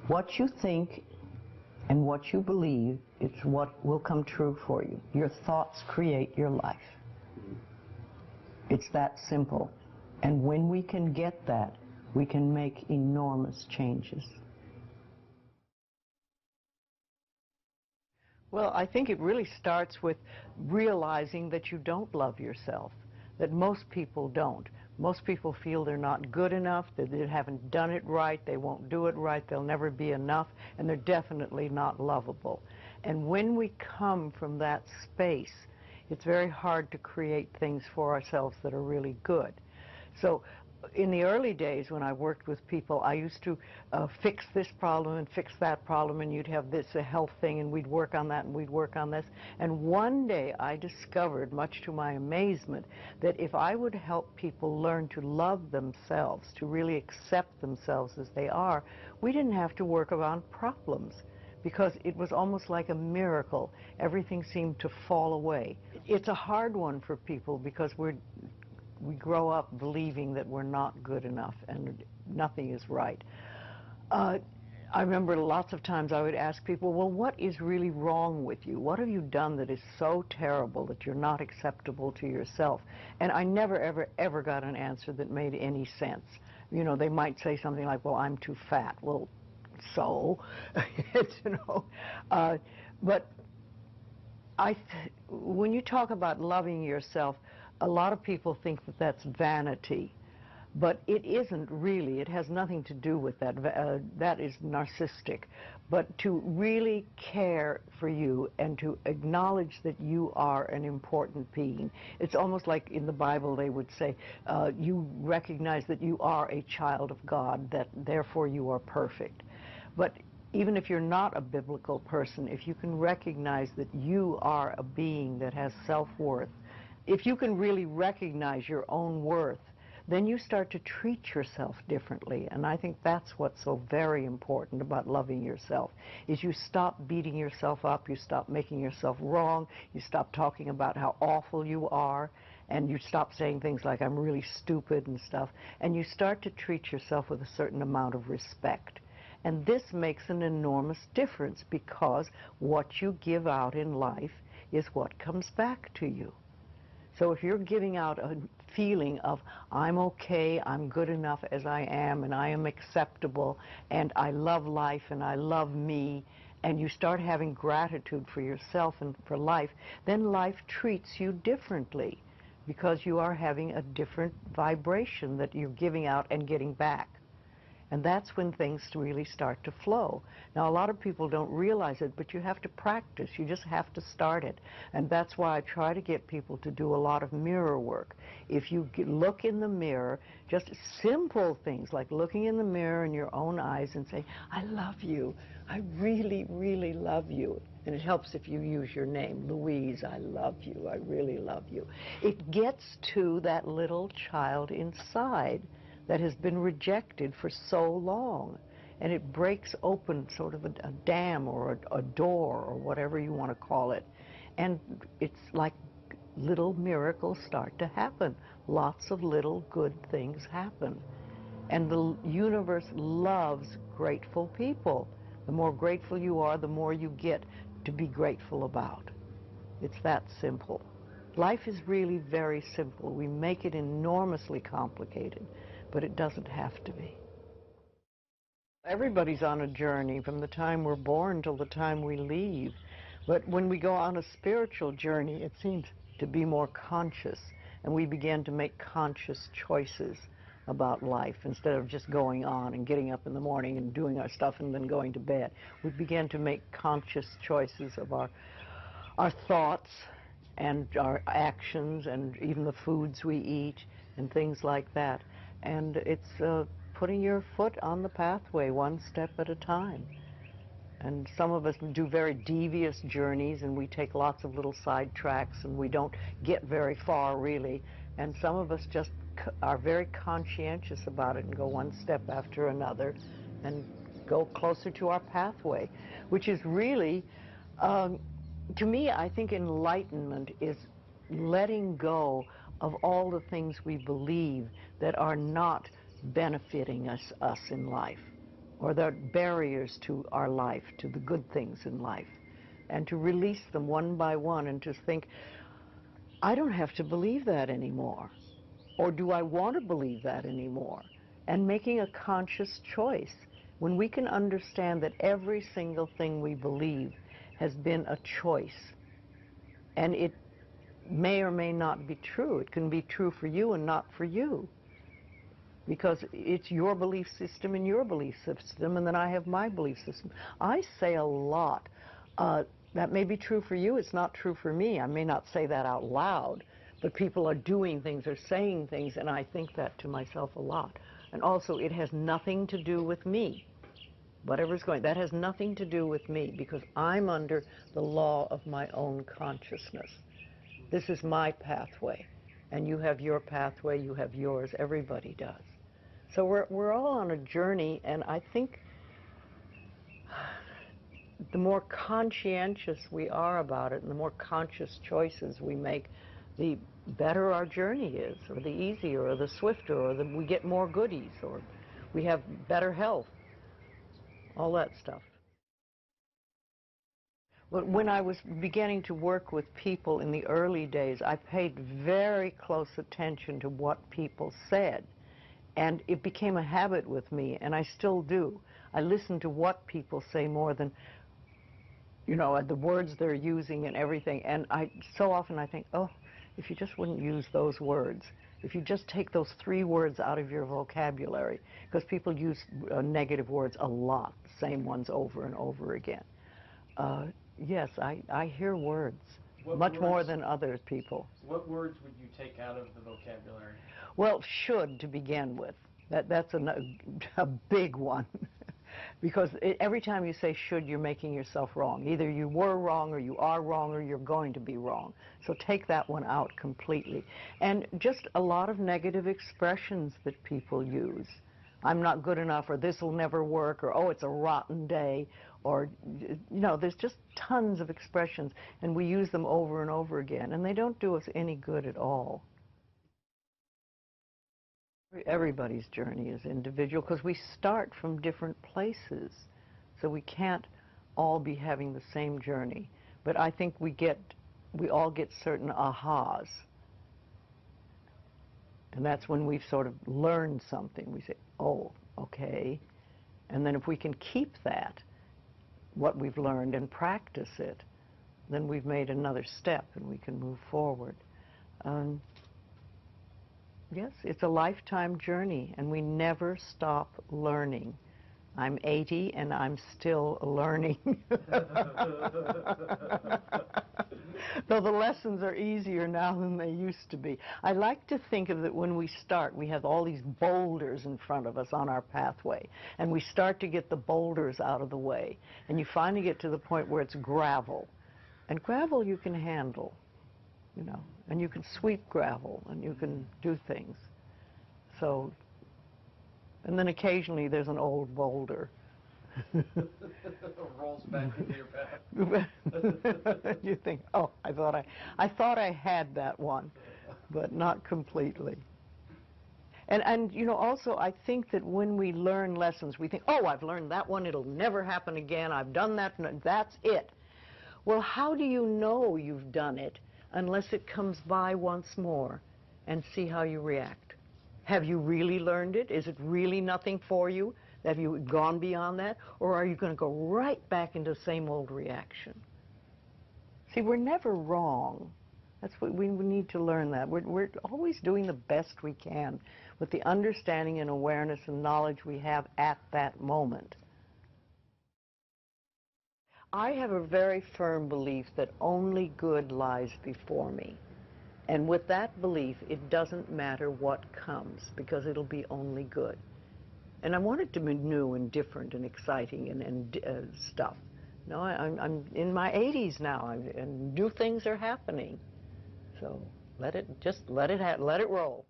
What you think and what you believe is what will come true for you. Your thoughts create your life. It's that simple. And when we can get that, we can make enormous changes. Well, I think it really starts with realizing that you don't love yourself, that most people don't. Most people feel they're not good enough, that they haven't done it right, they won't do it right, they'll never be enough, and they're definitely not lovable. And when we come from that space, it's very hard to create things for ourselves that are really good. So in the early days when I worked with people, I used to fix this problem and fix that problem, and you'd have this a health thing, and we'd work on that and we'd work on this. And one day I discovered, much to my amazement, that if I would help people learn to love themselves, to really accept themselves as they are, we didn't have to work around problems, because it was almost like a miracle. Everything seemed to fall away. It's a hard one for people because we grow up believing that we're not good enough and nothing is right. I remember lots of times I would ask people, well, what is really wrong with you? What have you done that is so terrible that you're not acceptable to yourself? And I never, ever, ever got an answer that made any sense. You know, they might say something like, well, I'm too fat. Well, so, you know. But when you talk about loving yourself, a lot of people think that that's vanity, but it isn't really. It has nothing to do with that. That is narcissistic. But to really care for you and to acknowledge that you are an important being. It's almost like in the Bible they would say, you recognize that you are a child of God, that therefore you are perfect. But even if you're not a biblical person, if you can recognize that you are a being that has self-worth, if you can really recognize your own worth, then you start to treat yourself differently. And I think that's what's so very important about loving yourself, is you stop beating yourself up, you stop making yourself wrong, you stop talking about how awful you are, and you stop saying things like, I'm really stupid and stuff, and you start to treat yourself with a certain amount of respect. And this makes an enormous difference, because what you give out in life is what comes back to you. So if you're giving out a feeling of, I'm okay, I'm good enough as I am, and I am acceptable, and I love life, and I love me, and you start having gratitude for yourself and for life, then life treats you differently, because you are having a different vibration that you're giving out and getting back. And that's when things really start to flow. Now, a lot of people don't realize it, but you have to practice. You just have to start it. And that's why I try to get people to do a lot of mirror work. If you look in the mirror, just simple things like looking in the mirror in your own eyes and say, I love you. I really, really love you. And it helps if you use your name, Louise, I love you. I really love you. It gets to that little child inside that has been rejected for so long. And it breaks open sort of a dam or a door or whatever you want to call it. And it's like little miracles start to happen. Lots of little good things happen. And the universe loves grateful people. The more grateful you are, the more you get to be grateful about. It's that simple. Life is really very simple. We make it enormously complicated, but it doesn't have to be. Everybody's on a journey from the time we're born till the time we leave. But when we go on a spiritual journey, it seems to be more conscious, and we begin to make conscious choices about life instead of just going on and getting up in the morning and doing our stuff and then going to bed. We begin to make conscious choices of our thoughts and our actions and even the foods we eat and things like that. And it's putting your foot on the pathway one step at a time. And some of us do very devious journeys, and we take lots of little side tracks, and we don't get very far, really. And some of us just are very conscientious about it and go one step after another and go closer to our pathway, which is really, to me, I think enlightenment is letting go of all the things we believe that are not benefiting us in life. or the barriers to our life, to the good things in life, and to release them one by one and to think, I don't have to believe that anymore. Or do I want to believe that anymore? And making a conscious choice. When we can understand that every single thing we believe has been a choice, and it may or may not be true. It can be true for you and not for you, because it's your belief system and your belief system, and then I have my belief system. I say a lot, that may be true for you, it's not true for me. I may not say that out loud, but people are doing things or saying things, and I think that to myself a lot. And also, it has nothing to do with me. Whatever's going, that has nothing to do with me, because I'm under the law of my own consciousness. This is my pathway, and you have your pathway, you have yours, everybody does. So we're all on a journey, and I think the more conscientious we are about it and the more conscious choices we make, the better our journey is, or the easier, or the swifter, or we get more goodies, or we have better health, all that stuff. But when I was beginning to work with people in the early days, I paid very close attention to what people said. And it became a habit with me, and I still do. I listen to what people say more than, you know, the words they're using and everything. And so often I think, oh, if you just wouldn't use those words, if you just take those 3 words out of your vocabulary, because people use negative words a lot, the same ones over and over again. Yes, I hear words, much more than other people. What words would you take out of the vocabulary? Well, should, to begin with. That's a big one. Because every time you say should, you're making yourself wrong. Either you were wrong, or you are wrong, or you're going to be wrong. So take that one out completely. And just a lot of negative expressions that people use. I'm not good enough, or this will never work, or oh, it's a rotten day, or, you know, there's just tons of expressions, and we use them over and over again, and they don't do us any good at all. Everybody's journey is individual, because we start from different places, so we can't all be having the same journey. But I think we all get certain ahas. And that's when we've sort of learned something. We say, oh, okay. And then if we can keep that, what we've learned, and practice it, then we've made another step and we can move forward. Yes, it's a lifetime journey, and we never stop learning. I'm 80 and I'm still learning. Though the lessons are easier now than they used to be. I like to think of it when we start, we have all these boulders in front of us on our pathway, and we start to get the boulders out of the way, and you finally get to the point where it's gravel. And gravel you can handle, you know, and you can sweep gravel, and you can do things. So, and then occasionally there's an old boulder. Rolls back into your path. You think, oh, I thought I had that one, but not completely. And you know, also I think that when we learn lessons, we think, oh, I've learned that one, it'll never happen again, I've done that, that's it. Well, how do you know you've done it unless it comes by once more and see how you react? Have you really learned it? Is it really nothing for you? Have you gone beyond that? Or are you going to go right back into the same old reaction? See, we're never wrong. That's what we need to learn that. We're always doing the best we can with the understanding and awareness and knowledge we have at that moment. I have a very firm belief that only good lies before me. And with that belief, it doesn't matter what comes, because it'll be only good. And I want it to be new and different and exciting and stuff. No, I'm in my 80s now, and new things are happening. So let it roll.